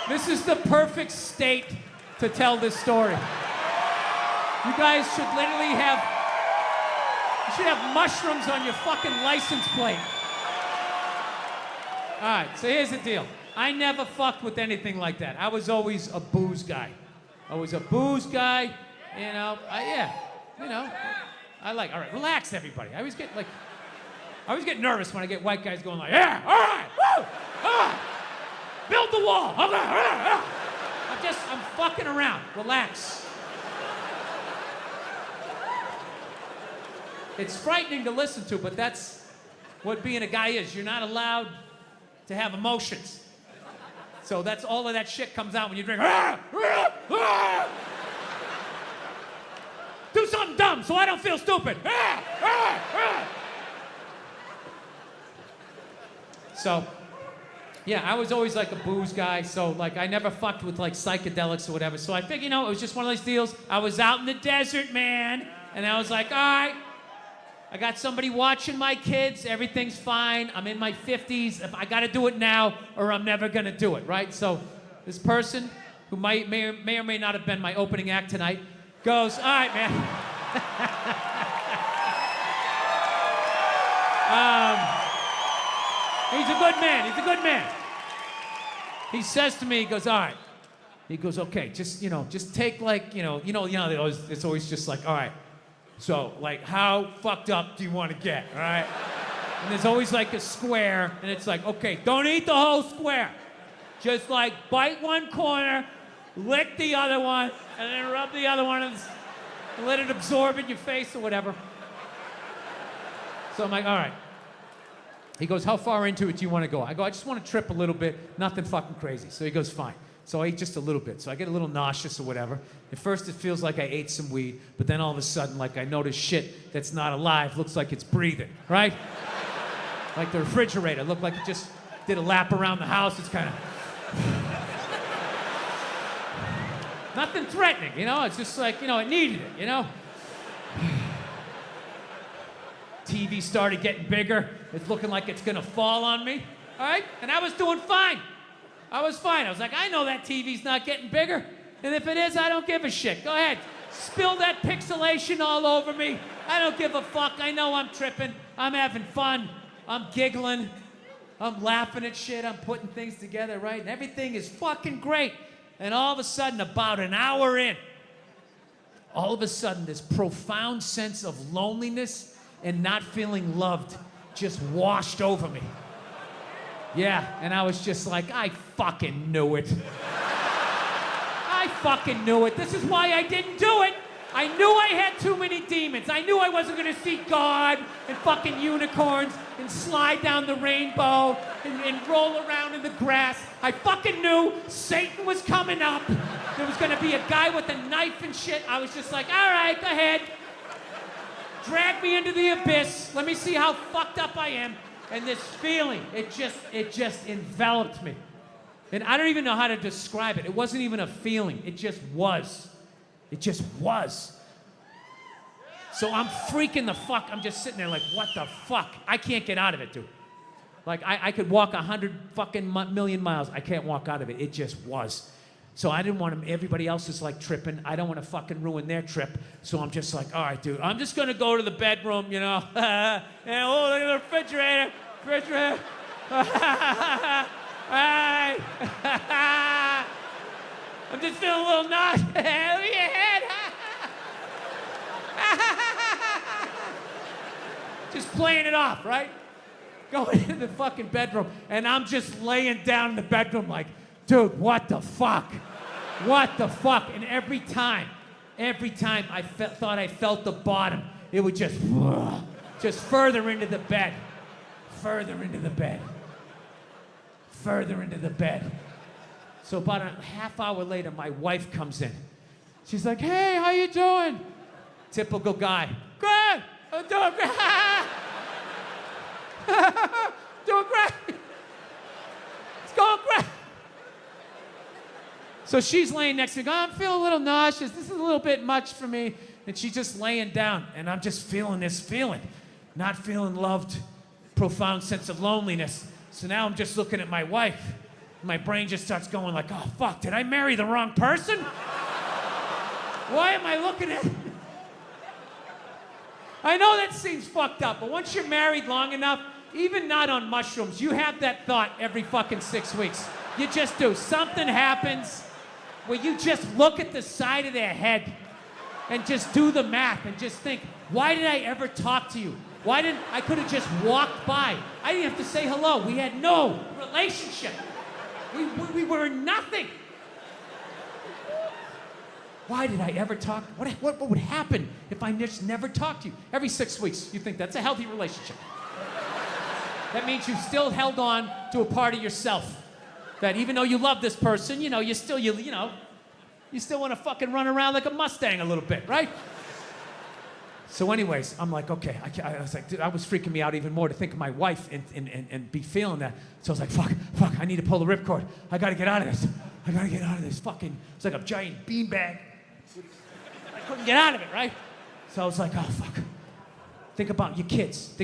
This is the perfect state to tell this story. You guys should literally have, you should have mushrooms on your fucking license plate. All right, so here's the deal. I never fucked with anything like that. I was always a booze guy. All right, all right, relax everybody. I always get nervous when I get white guys going like, yeah, all right, woo, all right. Build the wall, okay, all right. I'm fucking around, relax. It's frightening to listen to, but that's what being a guy is. You're not allowed to have emotions. So that's all of that shit comes out when you drink. Do something dumb so I don't feel stupid. So, yeah, I was always like a booze guy, so like I never fucked with like psychedelics or whatever. So I figured, it was just one of those deals. I was out in the desert, man, and I was like, all right, I got somebody watching my kids, everything's fine, I'm in my 50s, if I gotta do it now or I'm never gonna do it, right? So this person, who may or may not have been my opening act tonight, goes, all right, man. He's a good man. He says to me, he goes, all right. He goes, okay, just take like, it's always just like, all right. So, like, how fucked up do you want to get, all right? And there's always like a square, and it's like, okay, don't eat the whole square. Just like bite one corner, lick the other one, and then rub the other one and let it absorb in your face or whatever. So I'm like, all right. He goes, how far into it do you want to go? I go, I just want to trip a little bit, nothing fucking crazy. So he goes, fine. So I ate just a little bit. So I get a little nauseous or whatever. At first it feels like I ate some weed, but then all of a sudden, like I notice shit that's not alive, looks like it's breathing, right? Like the refrigerator, looked like it just did a lap around the house. It's kind of... Nothing threatening, it's just like, it needed it, TV started getting bigger. It's looking like it's gonna fall on me, all right? And I was doing fine. I was fine. I was like, I know that TV's not getting bigger. And if it is, I don't give a shit. Go ahead. Spill that pixelation all over me. I don't give a fuck. I know I'm tripping. I'm having fun. I'm giggling. I'm laughing at shit. I'm putting things together, right? And everything is fucking great. And all of a sudden, about an hour in, all of a sudden, this profound sense of loneliness and not feeling loved just washed over me. Yeah, and I was just like, I fucking knew it. I fucking knew it. This is why I didn't do it. I knew I had too many demons. I knew I wasn't gonna see God and fucking unicorns and slide down the rainbow and roll around in the grass. I fucking knew Satan was coming up. There was gonna be a guy with a knife and shit. I was just like, all right, go ahead. Drag me into the abyss. Let me see how fucked up I am. And this feeling, it just enveloped me. And I don't even know how to describe it. It wasn't even a feeling. It just was. It just was. So I'm freaking the fuck. I'm just sitting there like, what the fuck? I can't get out of it, dude. Like, I could walk 100 fucking million miles. I can't walk out of it. It just was. So I didn't want everybody else is like tripping. I don't want to fucking ruin their trip. So I'm just like, all right, dude, I'm just going to go to the bedroom, and look at the refrigerator. All right. I'm just feeling a little nauseous. Just playing it off, right? Going into the fucking bedroom, and I'm just laying down in the bedroom like, dude, what the fuck? What the fuck? And every time I thought I felt the bottom, it would just further into the bed. Further into the bed. Further into the bed. So about a half hour later, my wife comes in. She's like, hey, how you doing? Typical guy. Good, I'm doing great. Doing great. It's going great. So she's laying next to me, going, I'm feeling a little nauseous. This is a little bit much for me. And she's just laying down, and I'm just feeling this feeling. Not feeling loved, profound sense of loneliness. So now I'm just looking at my wife, My brain just starts going like, oh, fuck, did I marry the wrong person? Why am I looking at... I know that seems fucked up, but once you're married long enough, even not on mushrooms, you have that thought every fucking 6 weeks. You just do. Something happens where you just look at the side of their head and just do the math and just think, why did I ever talk to you? I could have just walked by. I didn't have to say hello. We had no relationship. We were nothing. Why did I ever talk? What would happen if I just never talked to you? Every 6 weeks, you think that's a healthy relationship. That means you've still held on to a part of yourself. That even though you love this person, you still want to fucking run around like a Mustang a little bit, right? So anyways, I'm like, okay. I was like, dude, I was freaking me out even more to think of my wife and be feeling that. So I was like, fuck, I need to pull the ripcord. I got to get out of this. Fucking, it's like a giant beanbag. I couldn't get out of it, right? So I was like, oh, fuck. Think about your kids.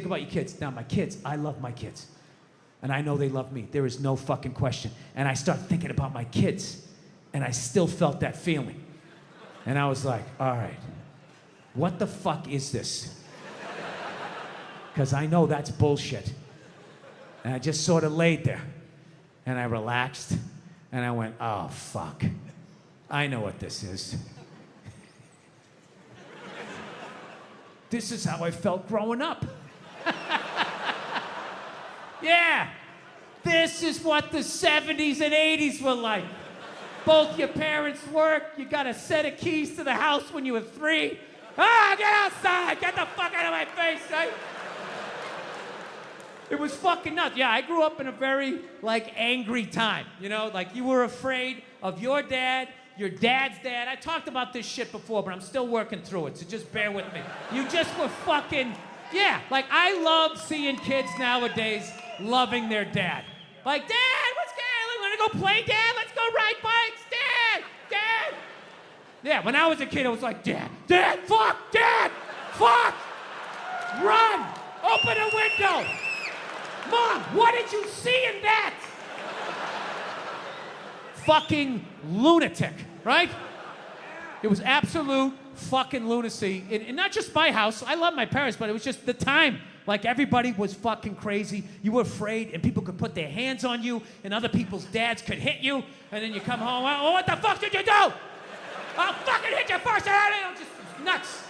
Now, my kids, I love my kids. And I know they love me. There is no fucking question. And I start thinking about my kids, and I still felt that feeling. And I was like, all right, what the fuck is this? Because I know that's bullshit. And I just sort of laid there, and I relaxed, and I went, oh, fuck. I know what this is. This is how I felt growing up. Yeah, this is what the 70s and 80s were like. Both your parents work, you got a set of keys to the house when you were 3. Ah, get outside, get the fuck out of my face, right? It was fucking nuts. Yeah, I grew up in a very, angry time. You were afraid of your dad, your dad's dad. I talked about this shit before, but I'm still working through it, so just bear with me. You just were fucking, I love seeing kids nowadays loving their dad. Like, Dad, what's going on? Want to go play, Dad? Let's go ride bikes, Dad. Yeah, when I was a kid, I was like, Dad, fuck, run, open a window. Mom, what did you see in that? Fucking lunatic, right? It was absolute fucking lunacy. And not just my house. I love my parents, but it was just the time. Everybody was fucking crazy. You were afraid, and people could put their hands on you, and other people's dads could hit you, and then you come home, oh, what the fuck did you do? I'll fucking hit you first. Just nuts.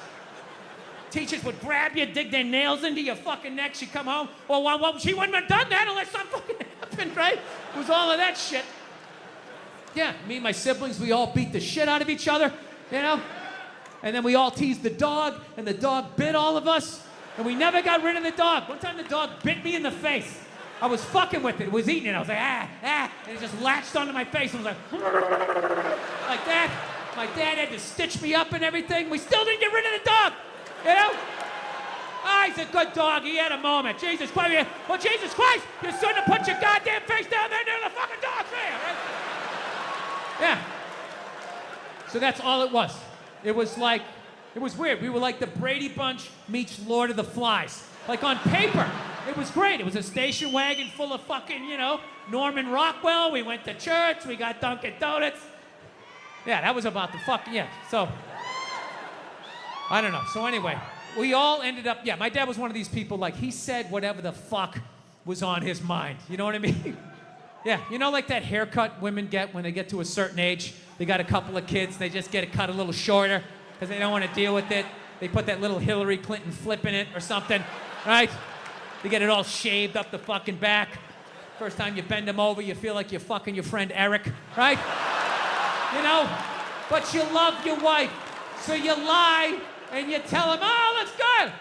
Teachers would grab you, dig their nails into your fucking neck. She'd come home. Well, she wouldn't have done that unless something fucking happened, right? It was all of that shit. Yeah, me and my siblings, we all beat the shit out of each other, And then we all teased the dog, and the dog bit all of us, and we never got rid of the dog. One time the dog bit me in the face. I was fucking with it. It was eating it. I was like, and it just latched onto my face and was like that. My dad had to stitch me up and everything. We still didn't get rid of the dog, Oh, he's a good dog. He had a moment. Jesus Christ. Well, Jesus Christ, you shouldn't have put your goddamn face down there near the fucking dog's there, right? Yeah. So that's all it was. It was weird. We were like the Brady Bunch meets Lord of the Flies. On paper, it was great. It was a station wagon full of fucking, Norman Rockwell. We went to church. We got Dunkin' Donuts. Yeah, that was about the fucking, So, I don't know. So anyway, we all ended up, my dad was one of these people, he said whatever the fuck was on his mind. You know what I mean? Yeah, that haircut women get when they get to a certain age. They got a couple of kids, they just get it cut a little shorter because they don't want to deal with it. They put that little Hillary Clinton flip in it or something, right? They get it all shaved up the fucking back. First time you bend them over, you feel like you're fucking your friend Eric, right? But you love your wife, so you lie and you tell him, oh, looks good.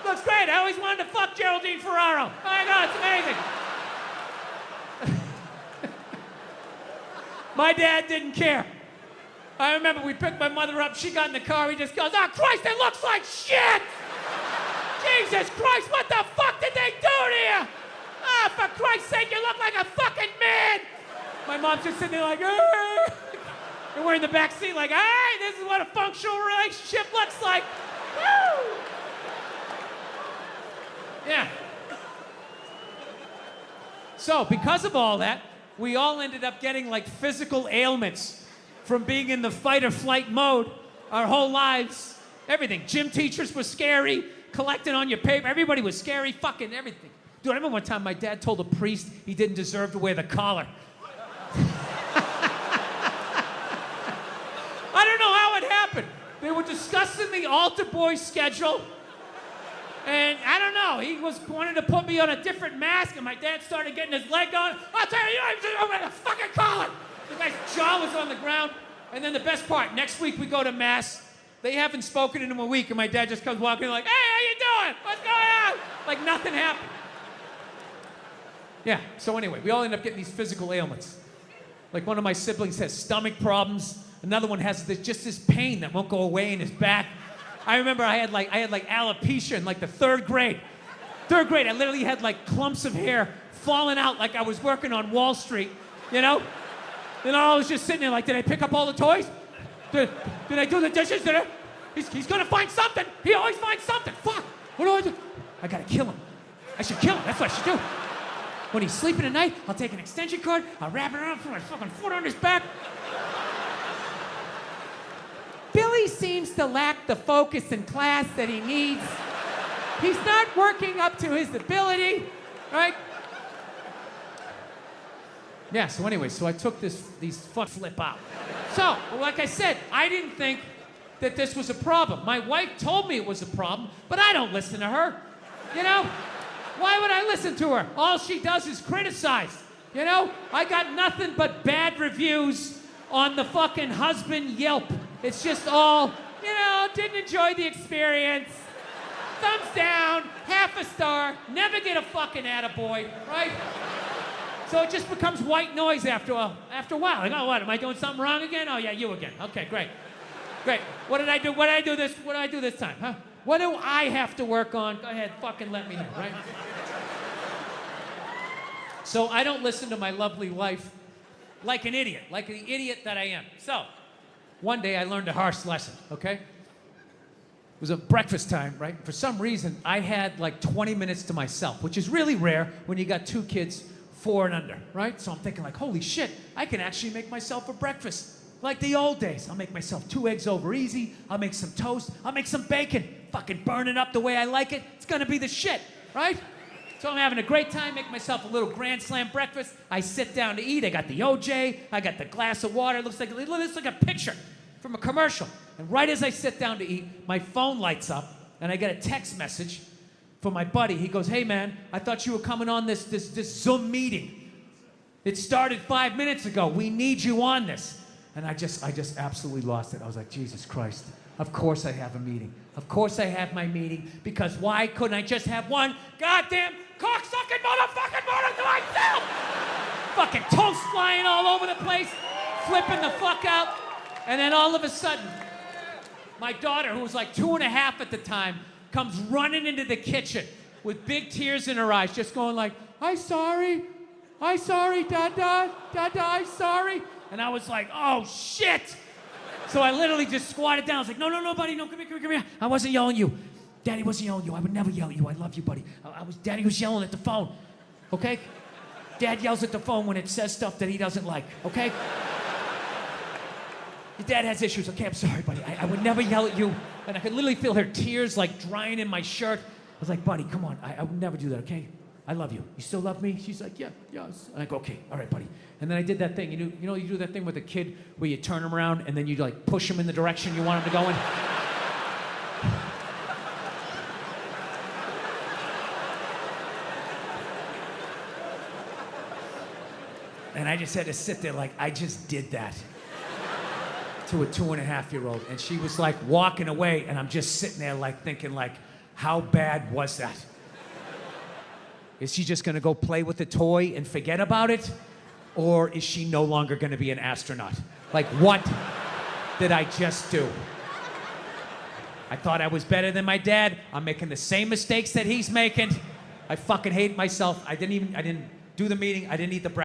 Looks great. I always wanted to fuck Geraldine Ferraro. Oh my God, it's amazing. My dad didn't care. I remember we picked my mother up. She got in the car. He just goes, oh, Christ, it looks like shit. Jesus Christ, what the fuck did they do to you? Oh, for Christ's sake, you look like a fucking man. My mom's just sitting there like, and we're in the back seat like, hey, this is what a functional relationship looks like. Woo! Yeah. So because of all that, we all ended up getting like physical ailments from being in the fight or flight mode our whole lives. Everything. Gym teachers were scary, collecting on your paper. Everybody was scary, fucking everything. Dude, I remember one time my dad told a priest he didn't deserve to wear the collar. I don't know how it happened. They were discussing the altar boy schedule. And I don't know, he wanted to put me on a different mask, and my dad started getting his leg on. I'll tell you, I'm wearing a fucking collar. The guy's jaw was on the ground. And then the best part, next week we go to mass. They haven't spoken in a week, and my dad just comes walking in like, hey, how you doing? What's going on? Like nothing happened. Yeah, so anyway, we all end up getting these physical ailments. Like one of my siblings has stomach problems. Another one has just this pain that won't go away in his back. I remember I had like alopecia in like the third grade. Third grade, I literally had like clumps of hair falling out like I was working on Wall Street, you know? And I was just sitting there like, did I pick up all the toys? Did I do the dishes? He's gonna find something. He always finds something. Fuck, what do I do? I gotta kill him. I should kill him, that's what I should do. When he's sleeping at night, I'll take an extension cord, I'll wrap it around, put my fucking foot on his back. Billy seems to lack the focus in class that he needs. He's not working up to his ability, right? Yeah, so anyway, so I took these foot flip out. So, like I said, I didn't think that this was a problem. My wife told me it was a problem, but I don't listen to her, you know? Why would I listen to her? All she does is criticize, you know? I got nothing but bad reviews on the fucking husband Yelp. It's just all, you know, didn't enjoy the experience. Thumbs down, half a star, never get a fucking attaboy, right? So it just becomes white noise after a while. Like, oh, what, am I doing something wrong again? Oh, yeah, you again. Okay, great. Great. What did I do? What did I do this time, huh? What do I have to work on? Go ahead, fucking let me know, right? So I don't listen to my lovely wife like an idiot, like the idiot that I am. So one day I learned a harsh lesson, okay? It was a breakfast time, right? For some reason, I had like 20 minutes to myself, which is really rare when you got 2 kids, 4 and under, right? So I'm thinking like, holy shit, I can actually make myself a breakfast. Like the old days. I'll make myself 2 eggs over easy, I'll make some toast, I'll make some bacon, fucking burn it up the way I like it. It's gonna be the shit, right? So I'm having a great time, make myself a little grand slam breakfast. I sit down to eat, I got the OJ, I got the glass of water. It looks like a picture from a commercial. And right as I sit down to eat, my phone lights up, and I get a text message from my buddy. He goes, hey man, I thought you were coming on this Zoom meeting. It started 5 minutes ago. We need you on this. And I just absolutely lost it. I was like, Jesus Christ. Of course I have a meeting. Of course I have my meeting, because why couldn't I just have one goddamn cocksucking motherfucking morning to myself? Fucking toast flying all over the place, flipping the fuck out. And then all of a sudden, my daughter, who was like 2.5 at the time, comes running into the kitchen with big tears in her eyes, just going like, I'm sorry, Dada, I'm sorry. And I was like, oh shit. So I literally just squatted down. I was like, no, buddy, no, come here. I wasn't yelling at you. Daddy wasn't yelling at you. I would never yell at you. I love you, buddy. Daddy was yelling at the phone, okay? Dad yells at the phone when it says stuff that he doesn't like, okay? Your dad has issues. Okay, I'm sorry, buddy. I would never yell at you. And I could literally feel her tears like drying in my shirt. I was like, buddy, come on. I would never do that, okay? I love you. You still love me? She's like, yeah, yes. And I go, okay, all right, buddy. And then I did that thing. You do that thing with a kid where you turn him around and then you like push him in the direction you want him to go in? And I just had to sit there like, I just did that to a 2.5-year-old. And she was like walking away, and I'm just sitting there like thinking like, how bad was that? Is she just gonna go play with the toy and forget about it? Or is she no longer gonna be an astronaut? Like, what did I just do? I thought I was better than my dad. I'm making the same mistakes that he's making. I fucking hate myself. I didn't do the meeting. I didn't eat the breakfast.